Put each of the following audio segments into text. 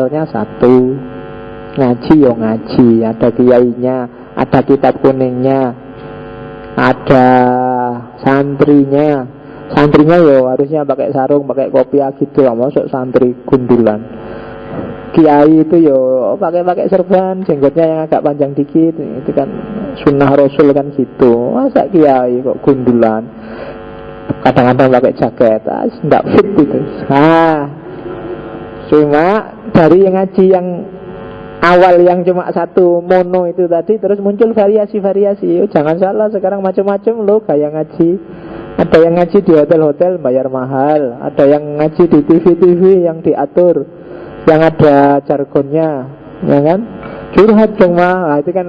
asalnya satu. Ngaji ya ngaji, ada kiainya, ada kitab kuningnya, ada santrinya. Santrinya ya harusnya pakai sarung, pakai kopiah gitu lah, masuk santri gundulan. Kiai itu ya pakai serban, jenggotnya yang agak panjang dikit, itu kan sunnah Rasul kan gitu. Masa kiai kok gundulan, kadang-kadang pakai jaket, nggak fit itu. Cuma dari yang ngaji yang awal yang cuma satu mono itu tadi, terus muncul variasi-variasi. Jangan salah, sekarang macam-macam loh gaya ngaji. Ada yang ngaji di hotel-hotel bayar mahal, ada yang ngaji di TV-TV yang diatur, yang ada jargonnya, ya kan? Curhat dong mah, itu kan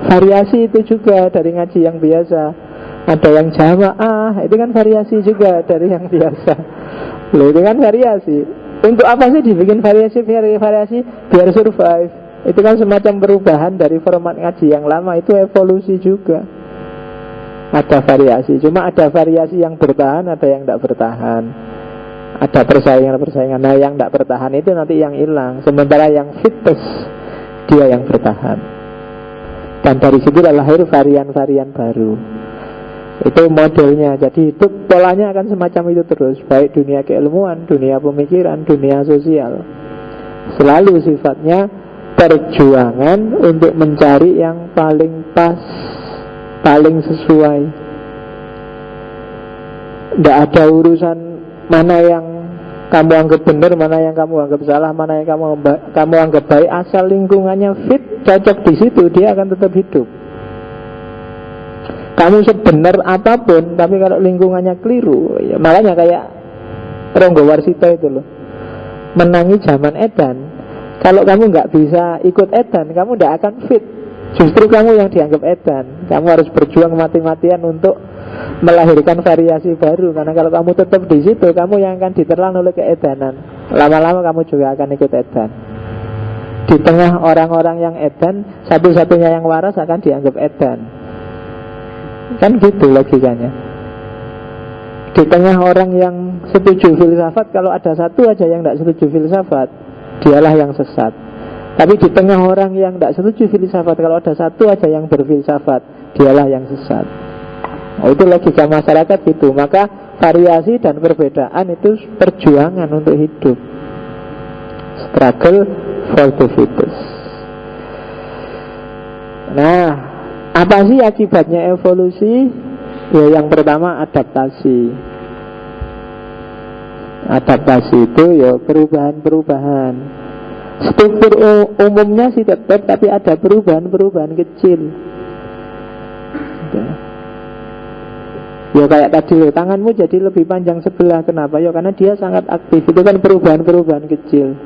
variasi itu juga dari ngaji yang biasa. Ada yang jamaah, itu kan variasi juga dari yang biasa. Loh, itu kan variasi. Untuk apa sih dibikin variasi biar survive. Itu kan semacam perubahan dari format ngaji yang lama, itu evolusi juga. Ada variasi, cuma ada variasi yang bertahan, ada yang tidak bertahan. Ada persaingan. Nah, yang tidak bertahan itu nanti yang hilang. Sementara yang fitness, dia yang bertahan. Dan dari situ lahir varian-varian baru. Itu modelnya. Jadi hidup polanya akan semacam itu terus. Baik dunia keilmuan, dunia pemikiran, dunia sosial. Selalu sifatnya perjuangan untuk mencari yang paling pas, paling sesuai. Tidak ada urusan mana yang kamu anggap benar, mana yang kamu anggap salah, mana yang kamu anggap baik. Asal lingkungannya fit, cocok di situ, dia akan tetap hidup. Kamu sebenar apapun, tapi kalau lingkungannya keliru, ya makanya kayak Ronggo Warsito itu loh, menangi zaman edan. Kalau kamu nggak bisa ikut edan, kamu tidak akan fit. Justru kamu yang dianggap edan. Kamu harus berjuang mati-matian untuk melahirkan variasi baru. Karena kalau kamu tetap di situ, kamu yang akan diterlan oleh keedanan. Lama-lama kamu juga akan ikut edan. Di tengah orang-orang yang edan, satu-satunya yang waras akan dianggap edan. Kan gitu logikanya. Di tengah orang yang setuju filsafat, kalau ada satu aja yang tidak setuju filsafat, dialah yang sesat. Tapi di tengah orang yang tidak setuju filsafat, kalau ada satu aja yang berfilsafat, dialah yang sesat. Itu logika masyarakat gitu. Maka variasi dan perbedaan itu perjuangan untuk hidup. Struggle for the fittest. Nah, apa sih akibatnya evolusi? Ya, yang pertama adaptasi. Adaptasi itu ya perubahan-perubahan. Struktur umumnya sih tetap, tapi ada perubahan-perubahan kecil. Ya kayak tadi loh, tanganmu jadi lebih panjang sebelah. Kenapa? Ya karena dia sangat aktif. Itu kan perubahan-perubahan kecil.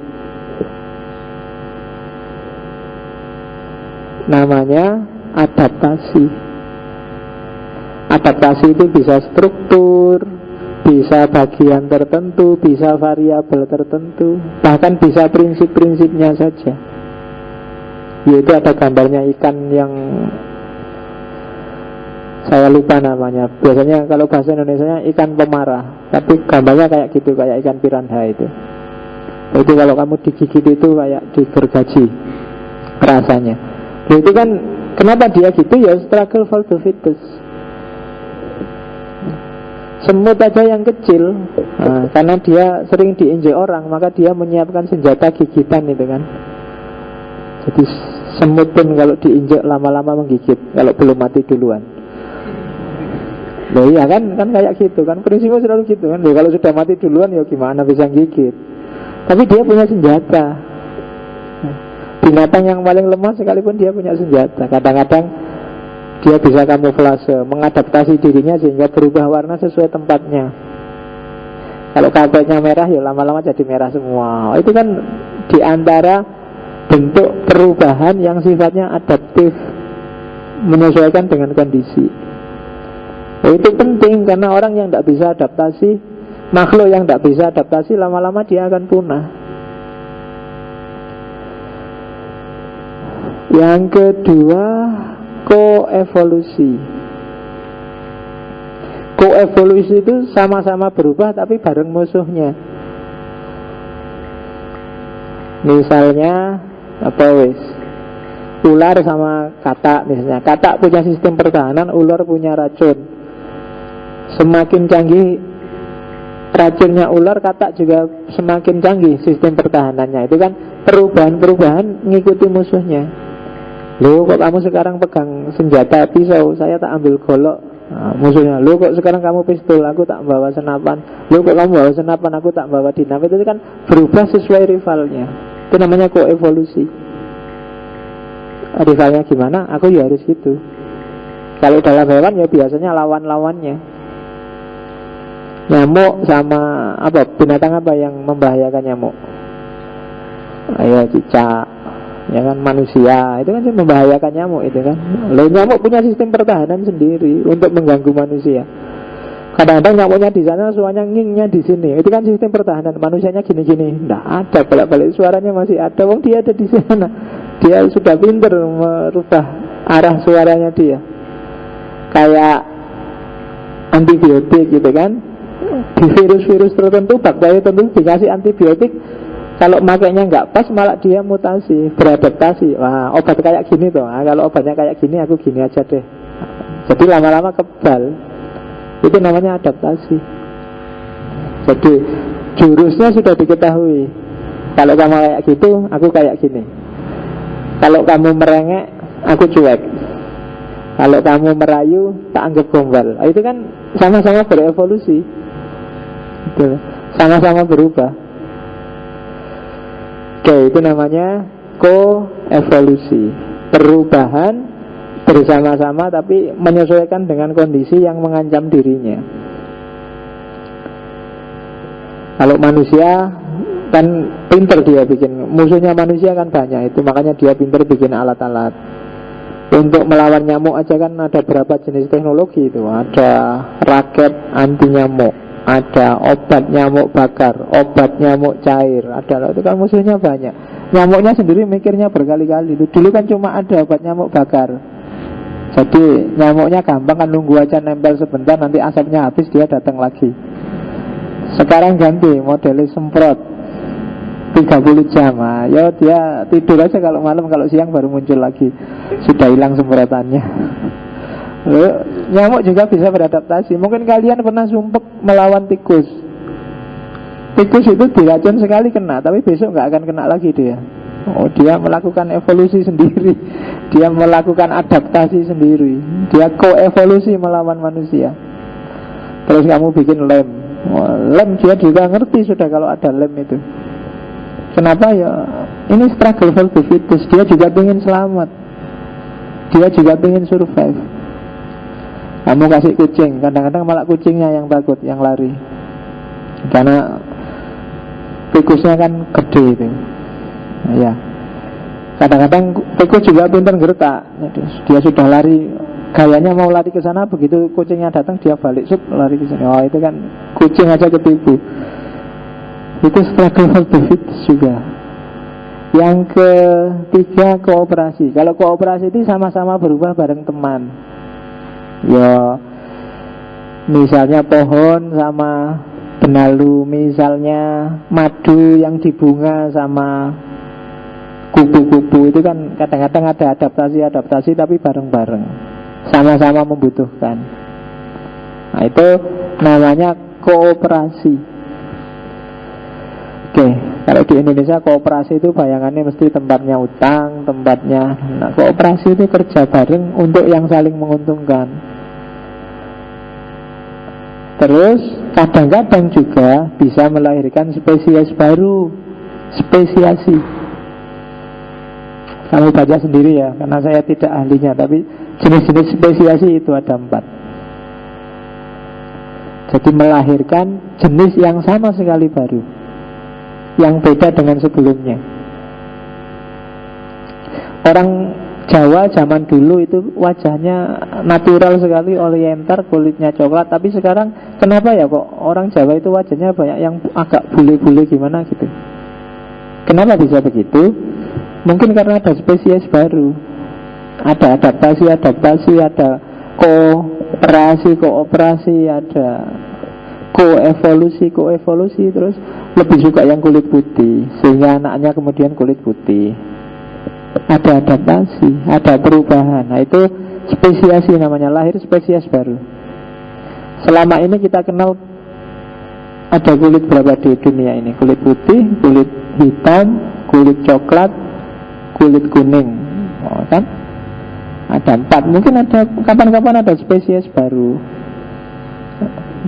Namanya adaptasi. Adaptasi itu bisa struktur, bisa bagian tertentu, bisa variabel tertentu, bahkan bisa prinsip-prinsipnya saja. Yaitu ada gambarnya ikan yang saya lupa namanya. Biasanya kalau bahasa Indonesianya ikan pemarah, tapi gambarnya kayak gitu, kayak ikan piranha itu. Itu kalau kamu digigit itu kayak digergaji rasanya. Itu kan kenapa dia gitu ya, struggle for the fittest. Semut aja yang kecil, karena dia sering diinjek orang, maka dia menyiapkan senjata gigitan itu kan. Jadi semut pun kalau diinjek lama-lama menggigit, kalau belum mati duluan. Loh iya kan kayak gitu kan, prinsipnya selalu gitu kan. Loh, kalau sudah mati duluan ya gimana bisa gigit. Tapi dia punya senjata. Binatang yang paling lemah sekalipun dia punya senjata. Kadang-kadang dia bisa kamuflase, mengadaptasi dirinya sehingga berubah warna sesuai tempatnya. Kalau kapeknya merah ya lama-lama jadi merah semua. Itu kan diantara bentuk perubahan yang sifatnya adaptif, menyesuaikan dengan kondisi. Itu penting karena orang yang tidak bisa adaptasi, makhluk yang tidak bisa adaptasi, lama-lama dia akan punah. Yang kedua, koevolusi. Koevolusi itu sama-sama berubah tapi bareng musuhnya. Misalnya apa wis, ular sama katak misalnya. Katak punya sistem pertahanan, ular punya racun. Semakin canggih racunnya ular, katak juga semakin canggih sistem pertahanannya. Itu kan perubahan-perubahan ngikuti musuhnya. Loh kok kamu sekarang pegang senjata pisau, saya tak ambil golok. Nah, musuhnya, loh kok sekarang kamu pistol, aku tak bawa senapan. Loh kok kamu bawa senapan, aku tak bawa dinamit. Itu kan berubah sesuai rivalnya. Itu namanya koevolusi. Rivalnya gimana, aku ya harus gitu. Kalau dalam hewan ya biasanya lawan-lawannya. Nyamuk sama apa, binatang apa yang membahayakan nyamuk? Ayo cicak, ya kan, manusia itu kan membahayakan nyamuk itu kan. Loh, nyamuk punya sistem pertahanan sendiri untuk mengganggu manusia. Kadang-kadang nyamuknya di sana, suaranya ngingnya di sini. Itu kan sistem pertahanan. Manusianya gini-gini, nggak ada, balik-balik suaranya masih ada. Wong dia ada di sana. Dia sudah pintar merubah arah suaranya dia. Kayak antibiotik gitu kan. Di virus-virus tertentu, bakteri tertentu dikasih antibiotik. Kalau makainya nggak pas, malah dia mutasi, beradaptasi. Wah, obat kayak gini tuh. Nah, kalau obatnya kayak gini, aku gini aja deh. Jadi lama-lama kebal. Itu namanya adaptasi. Jadi jurusnya sudah diketahui. Kalau kamu kayak gitu, aku kayak gini. Kalau kamu merengek, aku cuek. Kalau kamu merayu, tak anggap gombal. Itu kan sama-sama berevolusi. Gitu. Sama-sama berubah. Oke, itu namanya koevolusi. Perubahan bersama-sama tapi menyesuaikan dengan kondisi yang mengancam dirinya. Kalau manusia kan pinter dia bikin, musuhnya manusia kan banyak, itu makanya dia pinter bikin alat-alat. Untuk melawan nyamuk aja kan ada berapa jenis teknologi itu. Ada raket anti nyamuk, ada obat nyamuk bakar, obat nyamuk cair, ada, itu kan musuhnya banyak. Nyamuknya sendiri mikirnya berkali-kali. Dulu kan cuma ada obat nyamuk bakar. Jadi nyamuknya gampang kan, nunggu aja nempel sebentar, nanti asapnya habis dia datang lagi. Sekarang ganti modelnya semprot 30 jam. Nah, ya dia tidur aja kalau malam, kalau siang baru muncul lagi. Sudah hilang semprotannya. Lalu, nyamuk juga bisa beradaptasi. Mungkin kalian pernah sumpek melawan tikus. Tikus itu diracun sekali kena, tapi besok nggak akan kena lagi dia. Oh, dia melakukan evolusi sendiri. Dia melakukan adaptasi sendiri. Dia koevolusi melawan manusia. Terus kamu bikin lem. Lem dia juga ngerti sudah kalau ada lem itu. Kenapa ya? Ini struggle for the fittest. Dia juga ingin selamat. Dia juga ingin survive. Kamu kasih kucing, kadang-kadang malah kucingnya yang takut, yang lari. Karena tikusnya kan gede itu. Ya. Kadang-kadang tikus juga pintar gertak. Dia sudah lari, gayanya mau lari ke sana, begitu kucingnya datang dia balik, lari ke sini. Oh, itu kan kucing aja ketipu. Itu struggle for the fittest juga. Yang ketiga, kooperasi. Kalau kooperasi itu sama-sama berubah bareng teman. Ya, misalnya pohon sama benalu, misalnya madu yang di bunga sama kupu-kupu, itu kan kadang-kadang ada adaptasi tapi bareng-bareng, sama-sama membutuhkan. Nah, itu namanya kooperasi. Oke, kalau di Indonesia kooperasi itu bayangannya mesti tempatnya utang, tempatnya. Nah, kooperasi itu kerja bareng untuk yang saling menguntungkan. Terus kadang-kadang juga bisa melahirkan spesies baru, spesiasi. Kamu baca sendiri ya, karena saya tidak ahlinya, tapi jenis-jenis spesiasi itu ada 4. Jadi melahirkan jenis yang sama sekali baru, yang beda dengan sebelumnya. Orang Jawa zaman dulu itu wajahnya natural sekali, oriental, kulitnya coklat. Tapi sekarang kenapa ya kok orang Jawa itu wajahnya banyak yang agak bule-bule gimana gitu. Kenapa bisa begitu? Mungkin karena ada spesies baru, ada adaptasi, ada kooperasi, ada koevolusi terus lebih suka yang kulit putih, sehingga anaknya kemudian kulit putih. Ada adaptasi, ada perubahan. Nah itu spesiasi namanya, lahir spesies baru. Selama ini kita kenal ada kulit berapa di dunia ini? Kulit putih, kulit hitam, kulit coklat, kulit kuning. Oh, kan? Ada 4. Mungkin ada kapan-kapan ada spesies baru.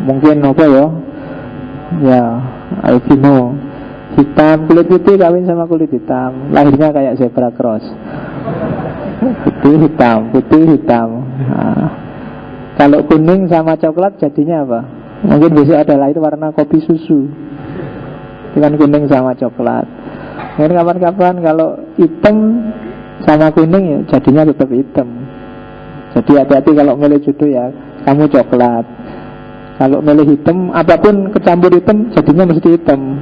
Mungkin apa ya? Ya, albino. Hitam, kulit putih kawin sama kulit hitam. Lahirnya kayak zebra cross. Putih hitam. Nah, kalau kuning sama coklat jadinya apa? Mungkin besok ada lahir warna kopi susu. Itu kan kuning sama coklat. Mungkin kapan-kapan kalau hitam sama kuning ya jadinya tetap hitam. Jadi hati-hati kalau milih jodoh ya, kamu coklat. Kalau milih hitam, apapun kecampur hitam jadinya mesti hitam.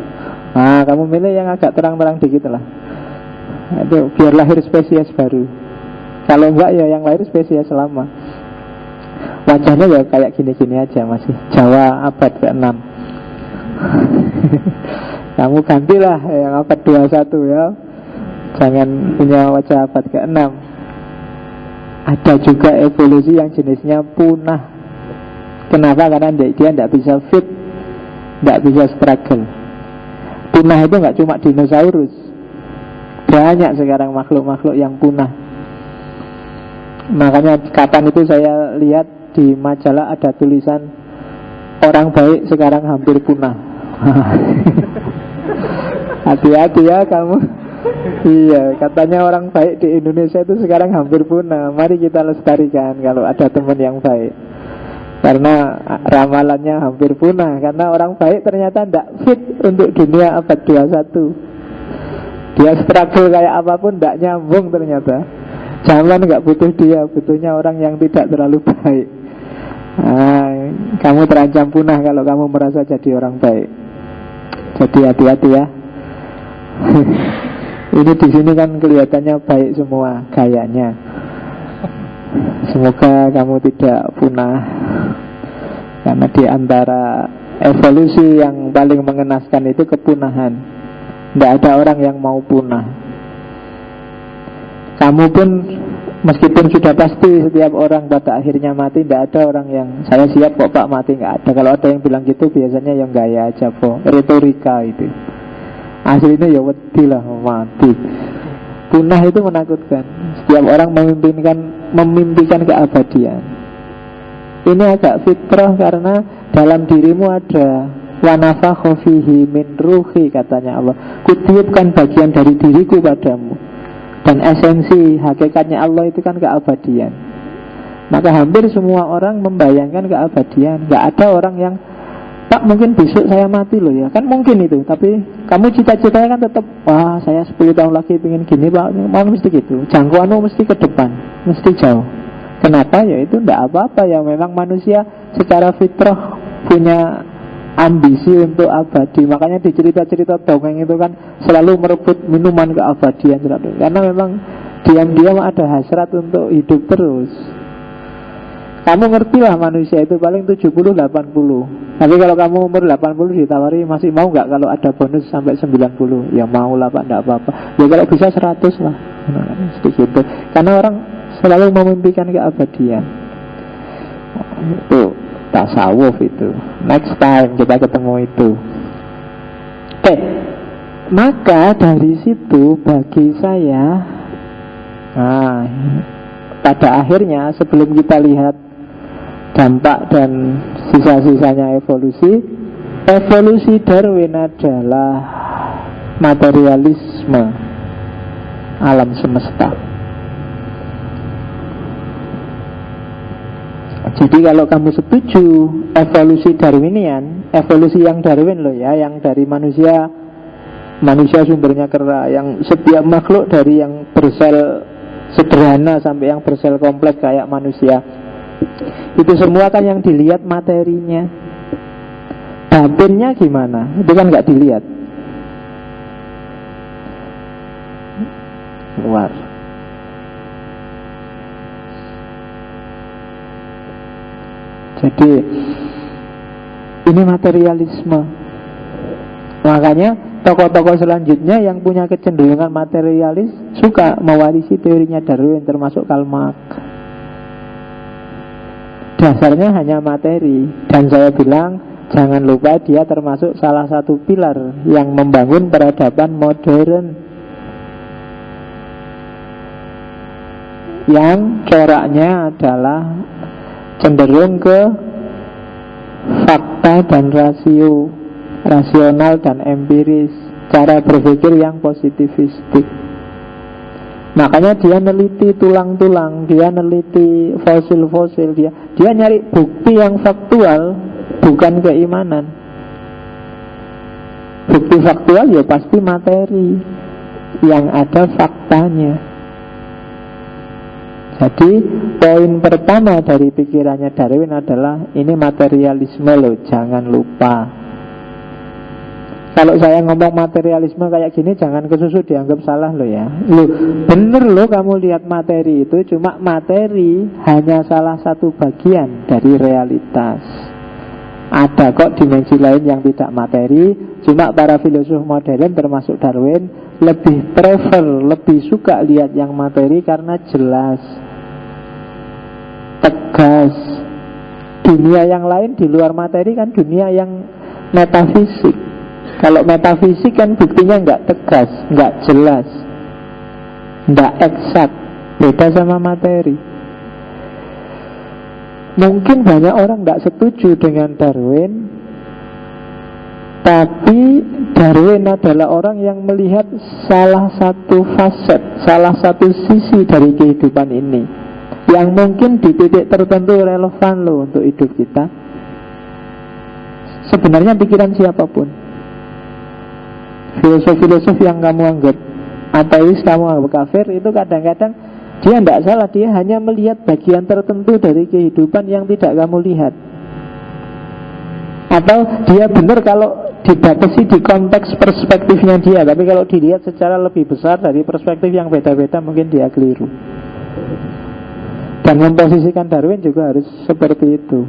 Nah, kamu milih yang agak terang-terang dikit lah. Itu biar lahir spesies baru. Kalau enggak ya yang lahir spesies lama. Wajahnya ya kayak gini-gini aja, masih Jawa abad ke-6. Kamu gantilah yang abad 21 ya. Jangan punya wajah abad ke-6. Ada juga evolusi yang jenisnya punah. Kenapa? Karena dia tidak bisa fit, tidak bisa struggle. Punah itu nggak cuma dinosaurus. Banyak sekarang makhluk-makhluk yang punah. Makanya kapan itu saya lihat di majalah ada tulisan orang baik sekarang hampir punah. Hati-hati ya kamu. Iya, katanya orang baik di Indonesia itu sekarang hampir punah. Mari kita lestarikan kalau ada teman yang baik. Karena ramalannya hampir punah. Karena orang baik ternyata tidak fit untuk dunia abad 21. Dia struggle kayak apapun tidak nyambung ternyata. Zaman nggak butuh dia, butuhnya orang yang tidak terlalu baik. Nah, kamu terancam punah kalau kamu merasa jadi orang baik. Jadi hati-hati ya. Ini di sini kan kelihatannya baik semua gayanya. Semoga kamu tidak punah. Karena di antara evolusi yang paling mengenaskan itu kepunahan. Tidak ada orang yang mau punah. Kamu pun meskipun sudah pasti setiap orang pada akhirnya mati, tidak ada orang yang saya siap kok Pak mati, nggak ada. Kalau ada yang bilang gitu biasanya yang gaya aja po, retorika itu. Aslinya ya wedi lah mati. Punah itu menakutkan. Setiap orang memimpikan keabadian. Ini agak fitrah karena dalam dirimu ada wa nafakha fihi min ruhi, katanya Allah. Kutiupkan bagian dari diriku padamu. Dan esensi hakikatnya Allah itu kan keabadian. Maka hampir semua orang membayangkan keabadian. Gak ada orang yang Pak mungkin besok saya mati loh ya. Kan mungkin itu. Tapi kamu cita-citanya kan tetap, wah saya 10 tahun lagi pengen gini Pak. Mau mesti gitu. Jangkauanmu mesti ke depan, mesti jauh. Kenapa? Ya itu tidak apa-apa ya. Memang manusia secara fitrah punya ambisi untuk abadi. Makanya di cerita-cerita dongeng itu kan selalu merebut minuman keabadian selalu. Karena memang diam-diam ada hasrat untuk hidup terus. Kamu ngerti lah manusia itu paling 70-80. Tapi kalau kamu umur 80 ditawari masih mau nggak kalau ada bonus sampai 90? Ya mau lah Pak, enggak apa-apa. Ya kalau bisa 100 lah. Sedikit. Karena orang selalu memimpikan keabadian. Itu tasawuf itu. Next time kita ketemu itu. Oke. Maka dari situ bagi saya, pada akhirnya sebelum kita lihat dampak dan sisa-sisanya evolusi Darwin adalah materialisme alam semesta. Jadi kalau kamu setuju evolusi Darwinian, evolusi yang Darwin loh ya, yang dari manusia sumbernya kera, yang setiap makhluk dari yang bersel sederhana sampai yang bersel kompleks kayak manusia, itu semua kan yang dilihat materinya. Batinnya gimana? Itu kan nggak dilihat. Luar. Jadi Ini materialisme. Makanya tokoh-tokoh selanjutnya yang punya kecenderungan materialis suka mewarisi teorinya Darwin, termasuk Karl Marx. Dasarnya hanya materi. Dan saya bilang, jangan lupa dia termasuk salah satu pilar yang membangun peradaban modern, yang coraknya adalah cenderung ke fakta dan rasio, rasional dan empiris, cara berpikir yang positivistik. Makanya dia neliti tulang-tulang, dia neliti fosil-fosil, dia nyari bukti yang faktual, bukan keimanan. Bukti faktual ya pasti materi, yang ada faktanya. Jadi poin pertama dari pikirannya Darwin adalah ini materialisme loh, jangan lupa. Kalau saya ngomong materialisme kayak gini, jangan kesusu dianggap salah loh ya. Loh, bener loh kamu lihat materi itu, cuma materi hanya salah satu bagian dari realitas. Ada kok dimensi lain yang tidak materi. Cuma para filosof modern termasuk Darwin lebih prefer, lebih suka lihat yang materi karena jelas, tegas. Dunia yang lain di luar materi kan dunia yang metafisik. Kalau metafisik kan buktinya nggak tegas, nggak jelas, nggak eksak, beda sama materi. Mungkin banyak orang nggak setuju dengan Darwin, tapi Darwin adalah orang yang melihat salah satu faset, salah satu sisi dari kehidupan ini, yang mungkin di titik tertentu relevan loh untuk hidup kita. Sebenarnya pikiran siapapun, filosof-filosof yang kamu anggap ateis, kamu anggap kafir, itu kadang-kadang dia tidak salah, dia hanya melihat bagian tertentu dari kehidupan yang tidak kamu lihat. Atau dia benar kalau dibatasi di konteks perspektifnya dia, tapi kalau dilihat secara lebih besar dari perspektif yang beda-beda, mungkin dia keliru. Dan memposisikan Darwin juga harus seperti itu.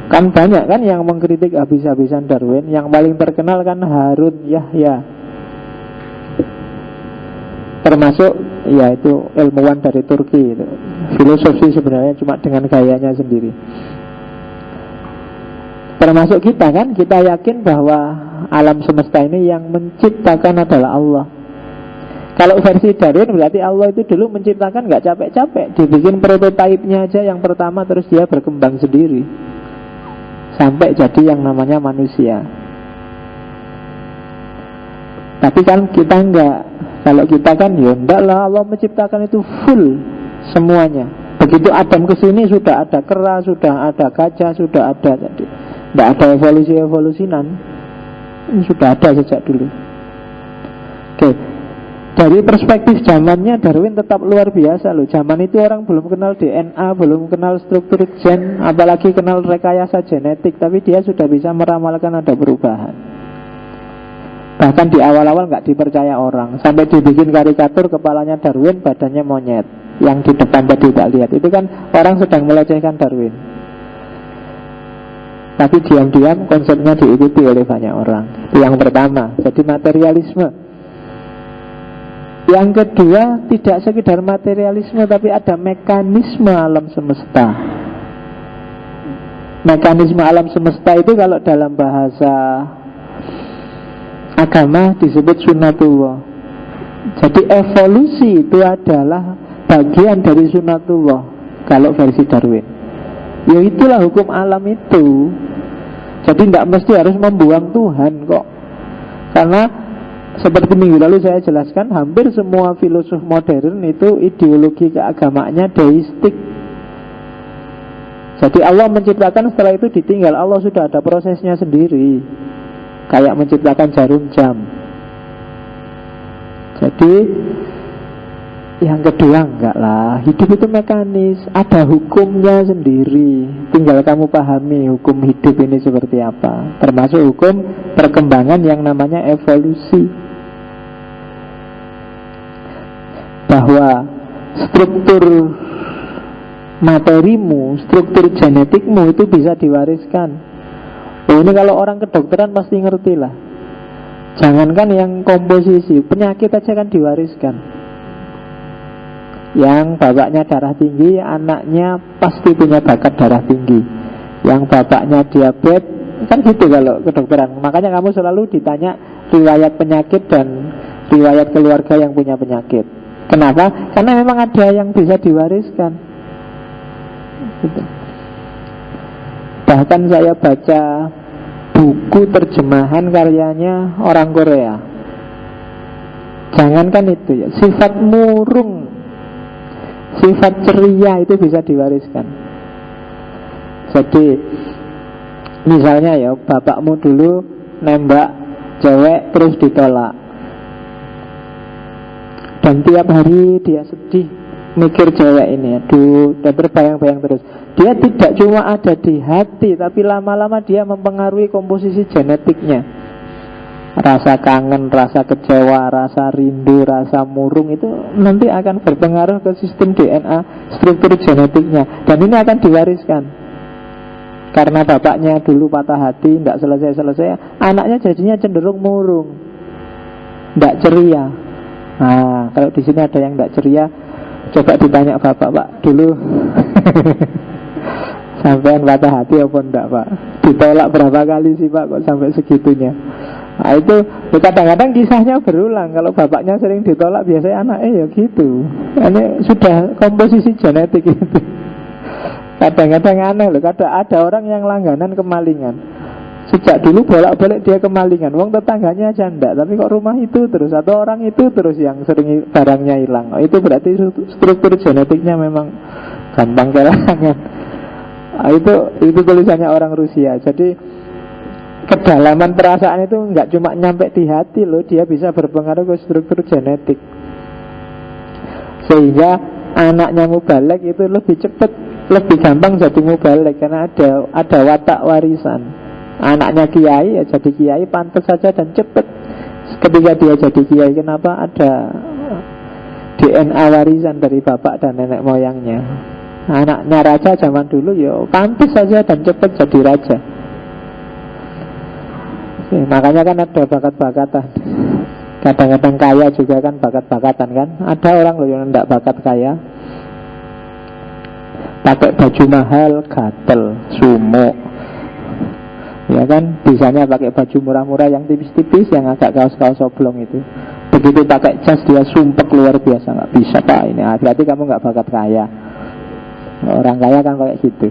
Kan banyak kan yang mengkritik habis-habisan Darwin. Yang paling terkenal kan Harun Yahya, termasuk ya itu ilmuwan dari Turki itu. Filosofi sebenarnya cuma dengan gayanya sendiri. Termasuk kita kan, kita yakin bahwa alam semesta ini yang menciptakan adalah Allah. Kalau versi Darwin berarti Allah itu dulu menciptakan nggak capek-capek, dibikin prototipenya aja yang pertama, terus dia berkembang sendiri sampai jadi yang namanya manusia. Tapi kan kita enggak. Kalau kita kan ya enggak lah, Allah menciptakan itu full semuanya. Begitu Adam kesini sudah ada kera, sudah ada gajah, sudah ada tadi. Tidak ada evolusi-evolusinan, ini sudah ada sejak dulu. Oke. Dari perspektif zamannya Darwin tetap luar biasa loh. Zaman itu orang belum kenal DNA, belum kenal struktur gen, apalagi kenal rekayasa genetik, tapi dia sudah bisa meramalkan ada perubahan. Bahkan di awal-awal nggak dipercaya orang, sampai dibikin karikatur kepalanya Darwin, badannya monyet. Yang di depan tadi tak lihat, itu kan orang sedang melecehkan Darwin. Tapi diam-diam konsepnya diikuti oleh banyak orang. Itu yang pertama, jadi materialisme. Yang kedua, tidak sekedar materialisme, tapi ada mekanisme alam semesta. Mekanisme alam semesta itu kalau dalam bahasa agama disebut sunnatullah. Jadi evolusi itu adalah bagian dari sunnatullah kalau versi Darwin. Ya itulah hukum alam itu. Jadi tidak mesti harus membuang Tuhan kok. Karena seperti minggu lalu saya jelaskan, hampir semua filosof modern itu ideologi keagamaannya deistik. Jadi Allah menciptakan, setelah itu ditinggal. Allah sudah ada prosesnya sendiri, kayak menciptakan jarum jam. Jadi yang kedua enggak lah, hidup itu mekanis, ada hukumnya sendiri. Tinggal kamu pahami hukum hidup ini seperti apa, termasuk hukum perkembangan yang namanya evolusi. Bahwa struktur materimu, struktur genetikmu itu bisa diwariskan. Ini kalau orang kedokteran pasti ngerti lah. Jangankan yang komposisi, penyakit aja kan diwariskan. Yang bapaknya darah tinggi, anaknya pasti punya bakat darah tinggi. Yang bapaknya diabetes, kan gitu kalau kedokteran. Makanya kamu selalu ditanya riwayat penyakit dan riwayat keluarga yang punya penyakit. Kenapa? Karena memang ada yang bisa diwariskan gitu. Bahkan saya baca buku terjemahan karyanya orang Korea. Jangankan itu ya, sifat murung, sifat ceria itu bisa diwariskan. Jadi misalnya ya, bapakmu dulu nembak cewek terus ditolak, dan tiap hari dia sedih mikir cewek ini, aduh, dan berbayang-bayang terus. Dia tidak cuma ada di hati, tapi lama-lama dia mempengaruhi komposisi genetiknya. Rasa kangen, rasa kecewa, rasa rindu, rasa murung itu nanti akan berpengaruh ke sistem DNA, struktur genetiknya. Dan ini akan diwariskan. Karena bapaknya dulu patah hati, tidak selesai-selesai, anaknya jadinya cenderung murung, tidak ceria. Nah, kalau di sini ada yang tidak ceria, coba ditanya bapak, Pak, dulu sampean patah hati apa enggak, Pak? Ditolak berapa kali sih, Pak, kok sampai segitunya? Nah, itu kadang-kadang kisahnya berulang. Kalau bapaknya sering ditolak, biasanya anaknya ya gitu. Ini sudah komposisi genetik itu. Kadang-kadang aneh loh, kadang ada orang yang langganan kemalingan. Sejak dulu bolak-balik dia kemalingan. Wong tetangganya aja enggak, tapi kok rumah itu terus, atau orang itu terus yang sering barangnya hilang. Oh, itu berarti struktur genetiknya memang gampang kehilangan. Nah, itu tulisannya orang Rusia. Jadi kedalaman perasaan itu nggak cuma nyampe di hati loh, dia bisa berpengaruh ke struktur genetik. Sehingga anaknya mubalek itu lebih cepat, lebih gampang jadi mubalek karena ada watak warisan. Anaknya kiai ya jadi kiai pantas saja dan cepat ketika dia jadi kiai. Kenapa? Ada DNA warisan dari bapak dan nenek moyangnya. Anaknya raja zaman dulu ya pantas saja dan cepat jadi raja. Makanya kan ada bakat-bakatan. Kadang-kadang kaya juga kan bakat-bakatan kan. Ada orang loh yang tidak bakat kaya, pakai baju mahal, gatel, sumuk, ya kan. Bisanya pakai baju murah-murah yang tipis-tipis, yang agak kaos-kaos oblong itu. Begitu pakai jas dia sumpek luar biasa. Nggak bisa, Pak, ini berarti kamu nggak bakat kaya. Orang kaya kan pakai gitu.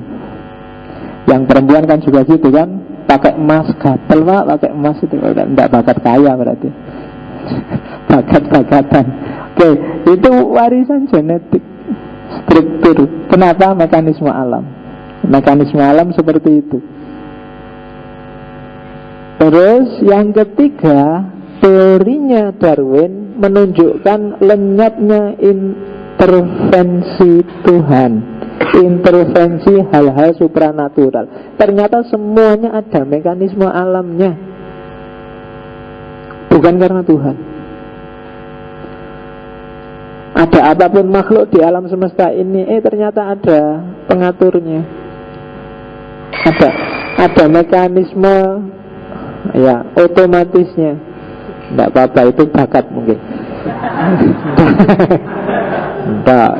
Yang perempuan kan juga gitu kan, pakai emas, gatel, Pak, pakai emas itu tidak bakat kaya berarti. Bakat-bakatan. Oke, itu warisan genetik, struktur. Kenapa? Mekanisme alam. Mekanisme alam seperti itu. Terus yang ketiga, teorinya Darwin menunjukkan lenyapnya intervensi Tuhan, intervensi hal-hal supranatural. Ternyata semuanya ada mekanisme alamnya, bukan karena Tuhan. Ada apapun makhluk di alam semesta ini, ternyata ada pengaturnya. Ada mekanisme ya otomatisnya. Tidak apa-apa, itu bakat mungkin. Tidak.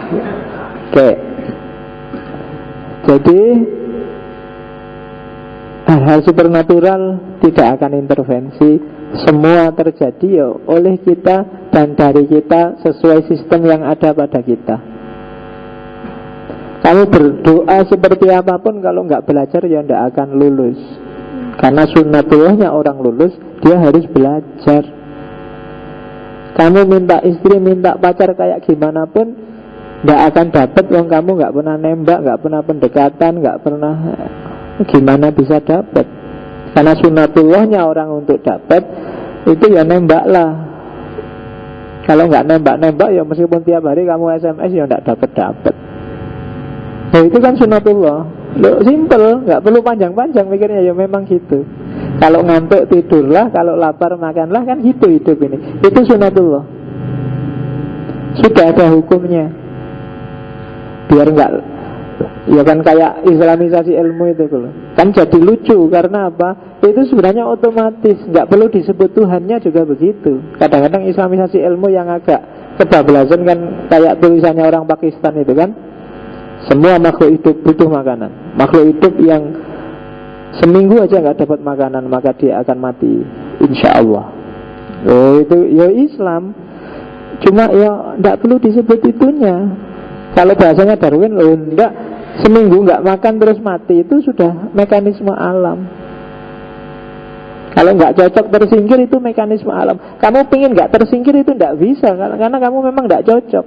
Oke. Jadi hal-hal supernatural tidak akan intervensi. Semua terjadi ya oleh kita dan dari kita sesuai sistem yang ada pada kita. Kamu berdoa seperti apapun, kalau nggak belajar ya nggak akan lulus. Karena sunnatullahnya orang lulus, dia harus belajar. Kamu minta istri, minta pacar kayak gimana pun nggak akan dapat. Wong kamu nggak pernah nembak, nggak pernah pendekatan, nggak pernah, gimana bisa dapat? Karena sunnatullahnya orang untuk dapat itu ya nembaklah. Kalau nggak nembak-nembak ya meskipun tiap hari kamu SMS ya nggak dapat. Nah itu kan sunnatullah. Loh, simple, nggak perlu panjang-panjang mikirnya, ya memang gitu. Kalau ngantuk tidurlah, kalau lapar makanlah, kan gitu hidup ini. Itu sunnatullah. Sudah ada hukumnya. Biar nggak Ya kan kayak islamisasi ilmu itu loh. Kan jadi lucu karena apa? Itu sebenarnya otomatis, nggak perlu disebut Tuhannya juga begitu. Kadang-kadang islamisasi ilmu yang agak kebablasan kan kayak tulisannya orang Pakistan itu kan. Semua makhluk hidup butuh makanan. Makhluk hidup yang seminggu aja nggak dapat makanan maka dia akan mati, insya Allah. Oh itu ya Islam. Cuma ya nggak perlu disebut itunya. Kalau bahasanya Darwin loh enggak, seminggu nggak makan terus mati itu sudah mekanisme alam. Kalau nggak cocok tersingkir itu mekanisme alam. Kamu pengen nggak tersingkir itu nggak bisa karena kamu memang nggak cocok.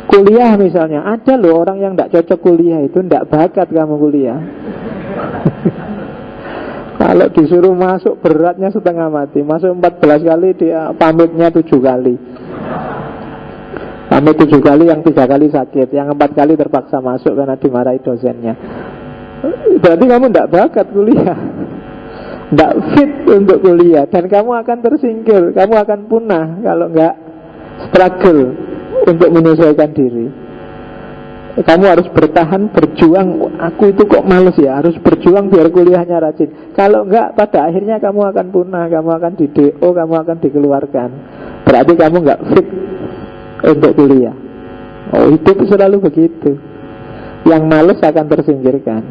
Kuliah misalnya, ada loh orang yang nggak cocok kuliah itu, nggak bakat kamu kuliah. Kalau disuruh masuk beratnya setengah mati. Masuk 14 kali dia pamitnya 7 kali. Pamit 7 kali, yang 3 kali sakit, yang 4 kali terpaksa masuk karena dimarahi dosennya. Berarti kamu tidak bakat kuliah, tidak fit untuk kuliah, dan kamu akan tersingkir, kamu akan punah kalau nggak struggle untuk menyesuaikan diri. Kamu harus bertahan, berjuang. Aku itu kok males ya, harus berjuang biar kuliahnya rajin. Kalau enggak, pada akhirnya kamu akan punah, kamu akan di DO, kamu akan dikeluarkan. Berarti kamu enggak fit untuk kuliah. Oh, hidup selalu begitu. Yang males akan tersingkirkan.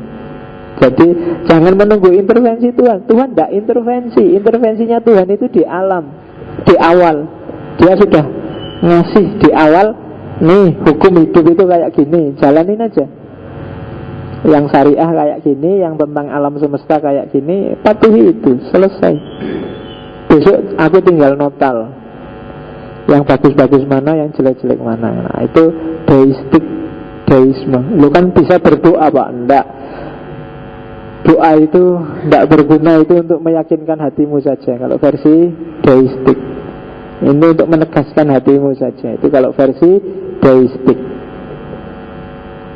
Jadi jangan menunggu intervensi Tuhan. Tuhan tidak intervensi. Intervensinya Tuhan itu di alam, di awal. Dia sudah ngasih di awal. Nih hukum hidup itu kayak gini, jalanin aja. Yang syariah kayak gini, yang tentang alam semesta kayak gini, patuhi itu, selesai. Besok aku tinggal notal yang bagus-bagus mana, yang jelek-jelek mana. Nah, itu deisme. Lu kan bisa berdoa Pak, enggak. Doa itu enggak berguna, itu untuk meyakinkan hatimu saja. Kalau versi deistik, ini untuk menegaskan hatimu saja. Itu kalau versi deistik.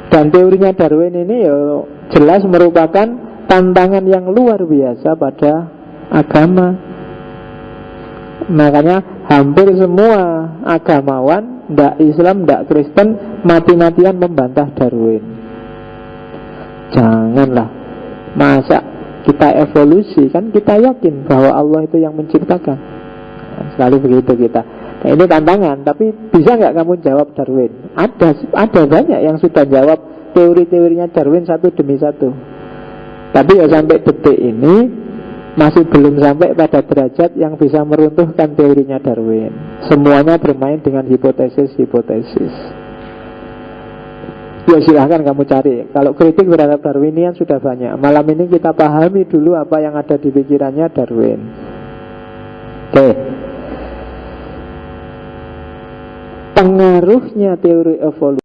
Dan teorinya Darwin ini ya jelas merupakan tantangan yang luar biasa pada agama. Makanya hampir semua agamawan, ndak Islam, ndak Kristen, mati-matian membantah Darwin. Janganlah. Masa kita evolusi, kan kita yakin bahwa Allah itu yang menciptakan. Selalu begitu kita. Nah, ini tantangan, tapi bisa nggak kamu jawab Darwin? Ada banyak yang sudah jawab teori-teorinya Darwin satu demi satu. Tapi ya sampai detik ini masih belum sampai pada derajat yang bisa meruntuhkan teorinya Darwin. Semuanya bermain dengan hipotesis-hipotesis. Ya silahkan kamu cari. Kalau kritik terhadap Darwinian sudah banyak. Malam ini kita pahami dulu apa yang ada di pikirannya Darwin. Oke. Pengaruhnya teori evolusi